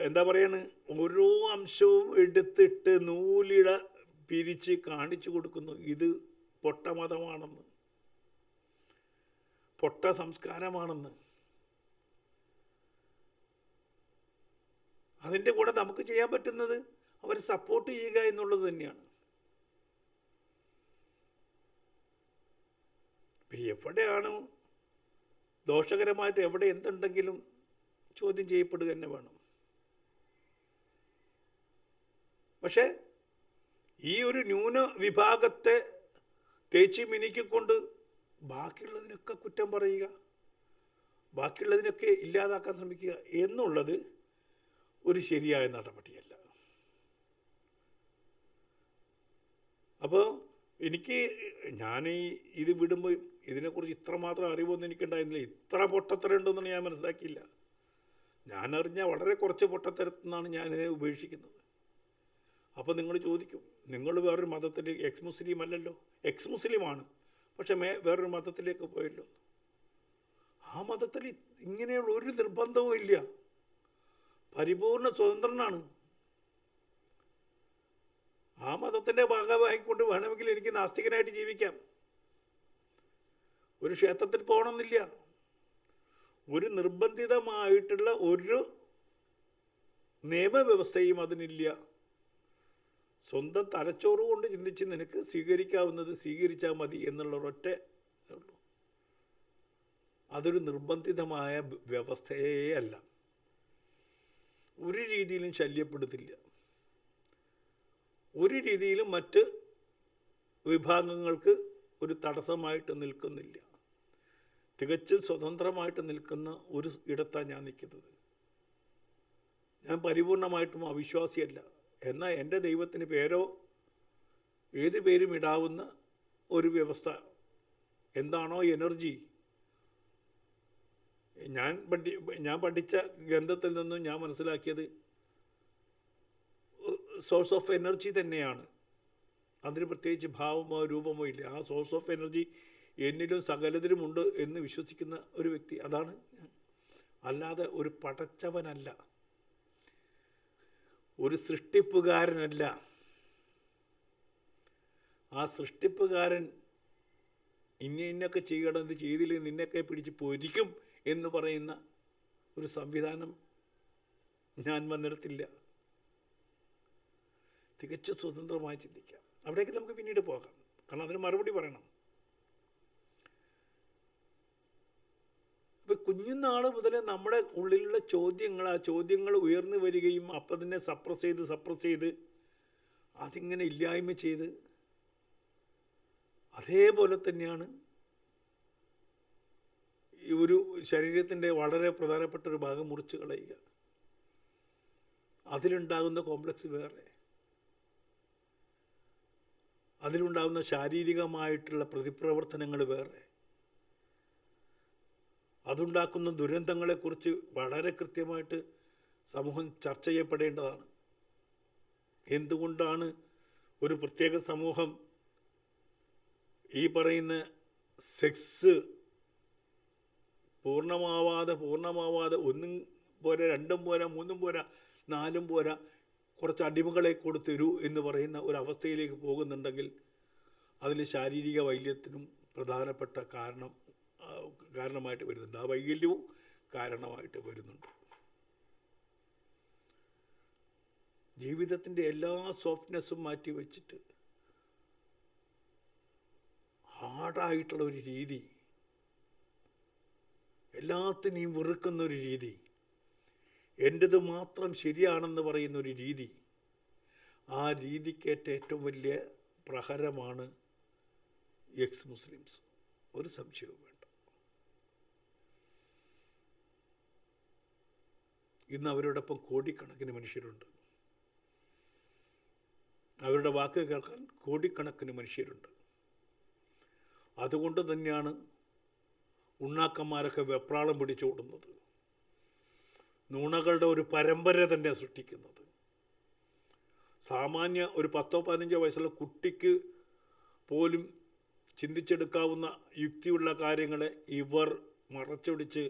എന്താ പറയാണ്, ഓരോ അംശവും എടുത്തിട്ട് നൂലിട പിരിച്ച് കാണിച്ചു കൊടുക്കുന്നു. ഇത് പൊട്ട മതമാണെന്ന്, പൊട്ട സംസ്കാരമാണെന്ന്. അതിൻ്റെ കൂടെ നമുക്ക് ചെയ്യാൻ പറ്റുന്നത് അവരെ സപ്പോർട്ട് ചെയ്യുക എന്നുള്ളത് തന്നെയാണ്. എവിടെയാണ് ദോഷകരമായിട്ട് എവിടെ എന്തുണ്ടെങ്കിലും ചോദ്യം ചെയ്യപ്പെടുക തന്നെ വേണം. പക്ഷേ ഈ ഒരു ന്യൂനവിഭാഗത്തെ തേച്ച് മിനുക്കിക്കൊണ്ട് ബാക്കിയുള്ളതിനൊക്കെ കുറ്റം പറയുക, ബാക്കിയുള്ളതിനൊക്കെ ഇല്ലാതാക്കാൻ ശ്രമിക്കുക എന്നുള്ളത് ഒരു ശരിയായ നടപടിയല്ല. അപ്പോൾ ഞാൻ ഇത് വിടുമ്പോൾ ഇതിനെക്കുറിച്ച് ഇത്രമാത്രം അറിവൊന്നും എനിക്കുണ്ടായിരുന്നില്ല. ഇത്ര പൊട്ടത്തരമുണ്ടെന്നാണ് ഞാൻ മനസ്സിലാക്കിയില്ല. ഞാനറിഞ്ഞ വളരെ കുറച്ച് പൊട്ടത്തരത്തിൽ നിന്നാണ് ഞാനിതിനെ ഉപേക്ഷിക്കുന്നത്. അപ്പോൾ നിങ്ങൾ ചോദിക്കും, നിങ്ങൾ വേറൊരു മതത്തിലേക്ക്, എക്സ് മുസ്ലിം അല്ലല്ലോ, എക്സ് മുസ്ലിമാണ്, പക്ഷെ വേറൊരു മതത്തിലേക്ക് പോയല്ലോ. ആ മതത്തിൽ ഇങ്ങനെയുള്ള ഒരു നിർബന്ധവും ഇല്ല, പരിപൂർണ സ്വതന്ത്രനാണ്. ആ മതത്തിൻ്റെ ഭാഗമായിക്കൊണ്ട് വേണമെങ്കിൽ എനിക്ക് നാസ്തികനായിട്ട് ജീവിക്കാം. ഒരു ക്ഷേത്രത്തിൽ പോകണമെന്നില്ല. ഒരു നിർബന്ധിതമായിട്ടുള്ള ഒരു നിയമവ്യവസ്ഥയും അതിനില്ല. സ്വന്തം തലച്ചോറ് കൊണ്ട് ചിന്തിച്ച് നിനക്ക് സ്വീകരിക്കാവുന്നത് സ്വീകരിച്ചാൽ മതി എന്നുള്ള ഒരൊറ്റ ഉള്ളൂ. അതൊരു നിർബന്ധിതമായ വ്യവസ്ഥയേ അല്ല. ഒരു രീതിയിലും ശല്യപ്പെടുത്തില്ല, ഒരു രീതിയിലും മറ്റ് വിഭാഗങ്ങൾക്ക് ഒരു തടസ്സമായിട്ട് നിൽക്കുന്നില്ല. തികച്ചും സ്വതന്ത്രമായിട്ട് നിൽക്കുന്ന ഒരു ഇടത്താണ് ഞാൻ നിൽക്കുന്നത്. ഞാൻ പരിപൂർണമായിട്ടും അവിശ്വാസിയല്ല. എന്നാൽ എൻ്റെ ദൈവത്തിന് പേരോ ഏത് പേരും ഇടാവുന്ന ഒരു വ്യവസ്ഥ എന്താണോ എനർജി, ഞാൻ പഠിച്ച ഗ്രന്ഥത്തിൽ നിന്നും ഞാൻ മനസ്സിലാക്കിയത് സോഴ്സ് ഓഫ് എനർജി തന്നെയാണ്. അതിന് പ്രത്യേകിച്ച് ഭാവമോ രൂപമോ ഇല്ല. ആ സോഴ്സ് ഓഫ് എനർജി എന്നിലും സകലതിലുമുണ്ട് എന്ന് വിശ്വസിക്കുന്ന ഒരു വ്യക്തി, അതാണ് ഞാൻ. അല്ലാതെ ഒരു പടച്ചവനല്ല, ഒരു സൃഷ്ടിപ്പുകാരനല്ല. ആ സൃഷ്ടിപ്പുകാരൻ ഇന്നൊക്കെ ചെയ്യണം, ഇത് ചെയ്തില്ലെങ്കിൽ നിന്നെയൊക്കെ പിടിച്ച് പൊരിക്കും എന്ന് പറയുന്ന ഒരു സംവിധാനം ഞാൻ വന്നിടത്തില്ല. തികച്ചും സ്വതന്ത്രമായി ചിന്തിക്കാം. അവിടേക്ക് നമുക്ക് പിന്നീട് പോകാം, കാരണം അതിന് മറുപടി പറയണം. ഇപ്പം കുഞ്ഞുനാൾ മുതലേ നമ്മുടെ ഉള്ളിലുള്ള ചോദ്യങ്ങൾ, ആ ചോദ്യങ്ങൾ ഉയർന്നു വരികയും അപ്പം തന്നെ സപ്രസ് ചെയ്ത് അതിങ്ങനെ ഇല്ലായ്മ ചെയ്ത്, അതേപോലെ തന്നെയാണ് ഒരു ശരീരത്തിൻ്റെ വളരെ പ്രധാനപ്പെട്ട ഒരു ഭാഗം മുറിച്ച് കളയുക. അതിലുണ്ടാകുന്ന കോംപ്ലക്സ് വേറെ, അതിലുണ്ടാകുന്ന ശാരീരികമായിട്ടുള്ള പ്രതിപ്രവർത്തനങ്ങൾ വേറെ, അതുണ്ടാക്കുന്ന ദുരന്തങ്ങളെക്കുറിച്ച് വളരെ കൃത്യമായിട്ട് സമൂഹം ചർച്ച ചെയ്യപ്പെടേണ്ടതാണ്. എന്തുകൊണ്ടാണ് ഒരു പ്രത്യേക സമൂഹം ഈ പറയുന്ന സെക്സ് പൂർണ്ണമാവാതെ ഒന്നും പോരാ, രണ്ടും പോരാ, മൂന്നും പോരാ, നാലും പോരാ, കുറച്ച് അടിമകളെ കൊടുത്തരൂ എന്ന് പറയുന്ന ഒരവസ്ഥയിലേക്ക് പോകുന്നുണ്ടെങ്കിൽ അതിൽ ശാരീരിക വൈകല്യത്തിനും പ്രധാനപ്പെട്ട കാരണമായിട്ട് വരുന്നുണ്ട്. ആ വൈകല്യവും കാരണമായിട്ട് വരുന്നുണ്ട്. ജീവിതത്തിൻ്റെ എല്ലാ സോഫ്റ്റ്നെസ്സും മാറ്റി വച്ചിട്ട് ഹാർഡായിട്ടുള്ള ഒരു രീതി, എല്ലാത്തിനെയും വെറുക്കുന്നൊരു രീതി, എൻ്റേത് മാത്രം ശരിയാണെന്ന് പറയുന്നൊരു രീതി, ആ രീതിക്കേറ്റ ഏറ്റവും വലിയ പ്രഹരമാണ് എക്സ് മുസ്ലിംസ്. ഒരു സംശയവും വേണ്ട. ഇന്ന് അവരോടൊപ്പം കോടിക്കണക്കിന് മനുഷ്യരുണ്ട്. അവരുടെ വാക്ക് കേൾക്കാൻ കോടിക്കണക്കിന് മനുഷ്യരുണ്ട്. അതുകൊണ്ട് തന്നെയാണ് ഉണ്ണാക്കന്മാരൊക്കെ വെപ്രാളം പിടിച്ചോടുന്നത്, നുണകളുടെ ഒരു പരമ്പര തന്നെ സൃഷ്ടിക്കുന്നത്. സാമാന്യ ഒരു 10-15 വയസ്സുള്ള കുട്ടിക്ക് പോലും ചിന്തിച്ചെടുക്കാവുന്ന യുക്തിയുള്ള കാര്യങ്ങളെ ഇവർ മറച്ചൊടിച്ച്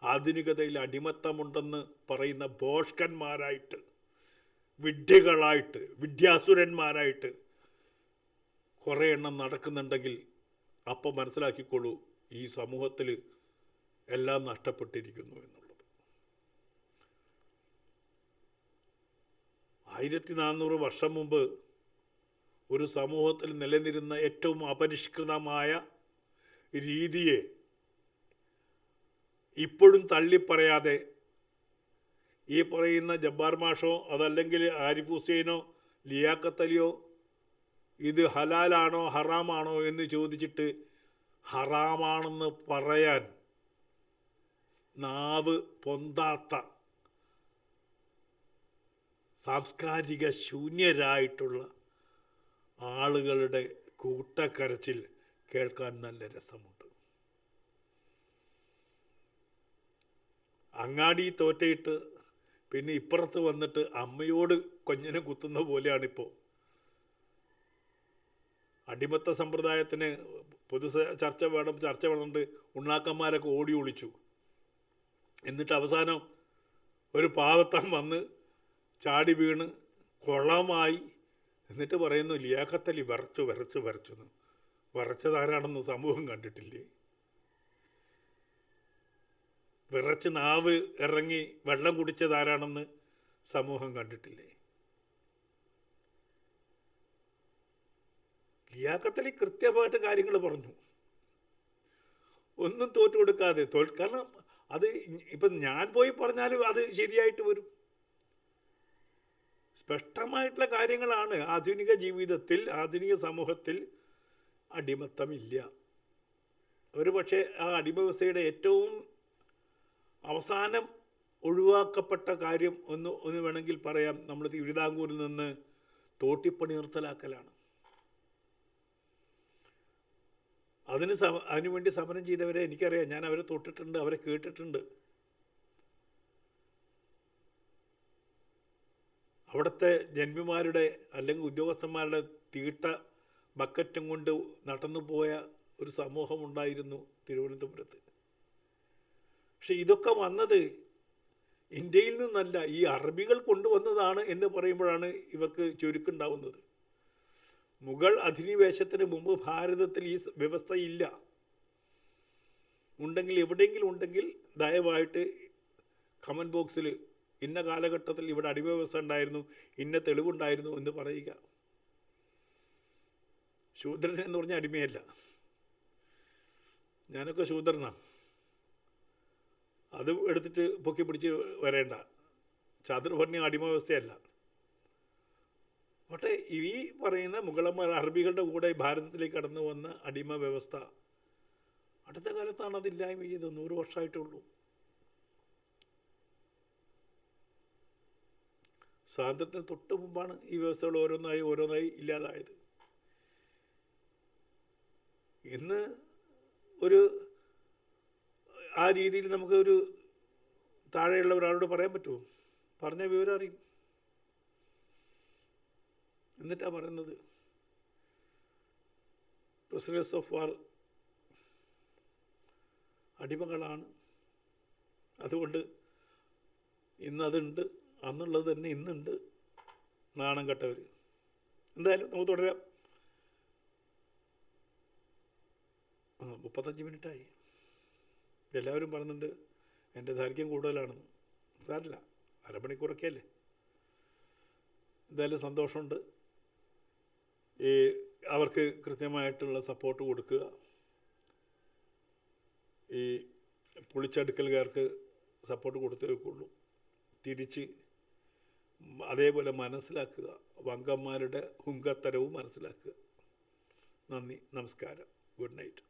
ആധുനികതയിൽ അടിമത്തമുണ്ടെന്ന് പറയുന്ന ഭോഷ്കന്മാരായിട്ട്, വിഡ്ഢികളായിട്ട്, വിദ്യാസുരന്മാരായിട്ട് കുറേ എണ്ണം നടക്കുന്നുണ്ടെങ്കിൽ അപ്പം മനസ്സിലാക്കിക്കോളൂ, ഈ സമൂഹത്തിൽ എല്ലാം നഷ്ടപ്പെട്ടിരിക്കുന്നു എന്നുള്ളത്. 1400 വർഷം മുമ്പ് ഒരു സമൂഹത്തിൽ നിലനിരുന്ന ഏറ്റവും അപരിഷ്കൃതമായ രീതിയെ ഇപ്പോഴും തള്ളിപ്പറയാതെ ഈ പറയുന്ന ജബ്ബാർ മാഷോ അതല്ലെങ്കിൽ ആരിഫ് ഹുസൈനോ ലിയാഖത്ത് അലിയോ ഇത് ഹലാലാണോ ഹറാമാണോ എന്ന് ചോദിച്ചിട്ട് ഹറാമാണെന്ന് പറയാൻ നാവ് പൊന്താത്ത സാംസ്കാരിക ശൂന്യരായിട്ടുള്ള ആളുകളുടെ കൂട്ടക്കരച്ചിൽ കേൾക്കാൻ നല്ല രസമുണ്ട്. അങ്ങാടി തോറ്റയിട്ട് പിന്നെ ഇപ്പുറത്ത് വന്നിട്ട് അമ്മയോട് കൊഞ്ഞനെ കുത്തുന്ന പോലെയാണിപ്പോൾ. അടിമത്ത സമ്പ്രദായത്തിന് ചർച്ച വേണമെന്നിട്ട് ഉണ്ണാക്കന്മാരൊക്കെ ഓടി ഒളിച്ചു. എന്നിട്ട് അവസാനം ഒരു പാവത്തം വന്ന് ചാടി വീണ് കുളമായി. എന്നിട്ട് പറയുന്നു ലിയാഖത്ത് അലി വരച്ചെന്ന്. വരച്ചതാരാണെന്ന് സമൂഹം കണ്ടിട്ടില്ലേ? വിറച്ച് നാവ് ഇറങ്ങി വെള്ളം കുടിച്ചതാരാണെന്ന് സമൂഹം കണ്ടിട്ടില്ലേ? ലിയാഖത്ത് അലി കൃത്യമായിട്ട് കാര്യങ്ങൾ പറഞ്ഞു, ഒന്നും തോറ്റു കൊടുക്കാതെ. കാരണം അത് ഇപ്പം ഞാൻ പോയി പറഞ്ഞാലും അത് ശരിയായിട്ട് വരും. സ്പഷ്ടമായിട്ടുള്ള കാര്യങ്ങളാണ്. ആധുനിക ജീവിതത്തിൽ, ആധുനിക സമൂഹത്തിൽ അടിമത്തമില്ല. ഒരു പക്ഷേ ആ അടിമവ്യവസ്ഥയുടെ ഏറ്റവും അവസാനം ഒഴിവാക്കപ്പെട്ട കാര്യം ഒന്ന് വേണമെങ്കിൽ പറയാം, നമ്മൾ തിരുവിതാംകൂറിൽ നിന്ന് തോട്ടിപ്പണി നിർത്തലാക്കലാണ്. അതിനുവേണ്ടി സമരം ചെയ്തവരെ എനിക്കറിയാം. ഞാൻ അവരെ തൊട്ടിട്ടുണ്ട്, അവരെ കേട്ടിട്ടുണ്ട്. അവിടുത്തെ ജന്മിമാരുടെ അല്ലെങ്കിൽ ഉദ്യോഗസ്ഥന്മാരുടെ തീട്ട ബക്കറ്റും കൊണ്ട് നടന്നു പോയ ഒരു സമൂഹമുണ്ടായിരുന്നു തിരുവനന്തപുരത്ത്. പക്ഷെ ഇതൊക്കെ വന്നത് ഇന്ത്യയിൽ നിന്നല്ല, ഈ അറബികൾ കൊണ്ടുവന്നതാണ് എന്ന് പറയുമ്പോഴാണ് ഇവർക്ക് ചുരുക്കുണ്ടാവുന്നത്. മുഗൾ അധിനിവേശത്തിന് മുമ്പ് ഭാരതത്തിൽ ഈ വ്യവസ്ഥയില്ല. ഉണ്ടെങ്കിൽ എവിടെയെങ്കിലും ഉണ്ടെങ്കിൽ ദയവായിട്ട് കമൻറ്റ് ബോക്സിൽ ഇന്ന കാലഘട്ടത്തിൽ ഇവിടെ അടിമവ്യവസ്ഥ ഉണ്ടായിരുന്നു, ഇന്ന തെളിവുണ്ടായിരുന്നു എന്ന് പറയുക. ശൂദ്രൻ എന്ന് പറഞ്ഞാൽ അടിമയല്ല. ഞാനൊക്കെ ശൂദ്രനാണ്. അത് എടുത്തിട്ട് പൊക്കി പിടിച്ച് വരേണ്ട. ചാതുർവർണ്ണ അടിമവ്യവസ്ഥയല്ല. പക്ഷേ ഈ പറയുന്ന മുഗളന്മാർ അറബികളുടെ കൂടെ ഭാരതത്തിലേക്ക് കടന്നു വന്ന അടിമ വ്യവസ്ഥ അടുത്ത കാലത്താണ് അതില്ലായ്മ ചെയ്തത്. 100 വർഷമായിട്ടുള്ളൂ. സ്വാതന്ത്ര്യത്തിന് തൊട്ട് മുമ്പാണ് ഈ വ്യവസ്ഥകൾ ഓരോന്നായി ഇല്ലാതായത്. ഇന്ന് ആ രീതിയിൽ നമുക്ക് ഒരു താഴെയുള്ള ഒരാളോട് പറയാൻ പറ്റുമോ? പറഞ്ഞ വിവരം അറിയും. എന്നിട്ടാണ് പറയുന്നത് പ്രിസണേഴ്സ് ഓഫ് വാർ അടിമകളാണ്, അതുകൊണ്ട് ഇന്നതുണ്ട്, അന്നുള്ളത് തന്നെ ഇന്നുണ്ട്, നാണം കെട്ടവർ. എന്തായാലും നമുക്ക് തുടരാം. 35 മിനിറ്റായി. എല്ലാവരും പറയുന്നുണ്ട് എൻ്റെ ദൈർഘ്യം കൂടുതലാണെന്ന്. സാരില്ല, അരമണിക്കൂറൊക്കെ അല്ലേ. എന്തായാലും സന്തോഷമുണ്ട്. അവർക്ക് കൃത്യമായിട്ടുള്ള സപ്പോർട്ട് കൊടുക്കുക. ഈ പൊളിച്ചടുക്കലുകാർക്ക് സപ്പോർട്ട് കൊടുത്തേ വെക്കുള്ളൂ. തിരിച്ച് അതേപോലെ മനസ്സിലാക്കുക, വങ്കന്മാരുടെ ഹുങ്കത്തരവും മനസ്സിലാക്കുക. നന്ദി, നമസ്കാരം, ഗുഡ് നൈറ്റ്.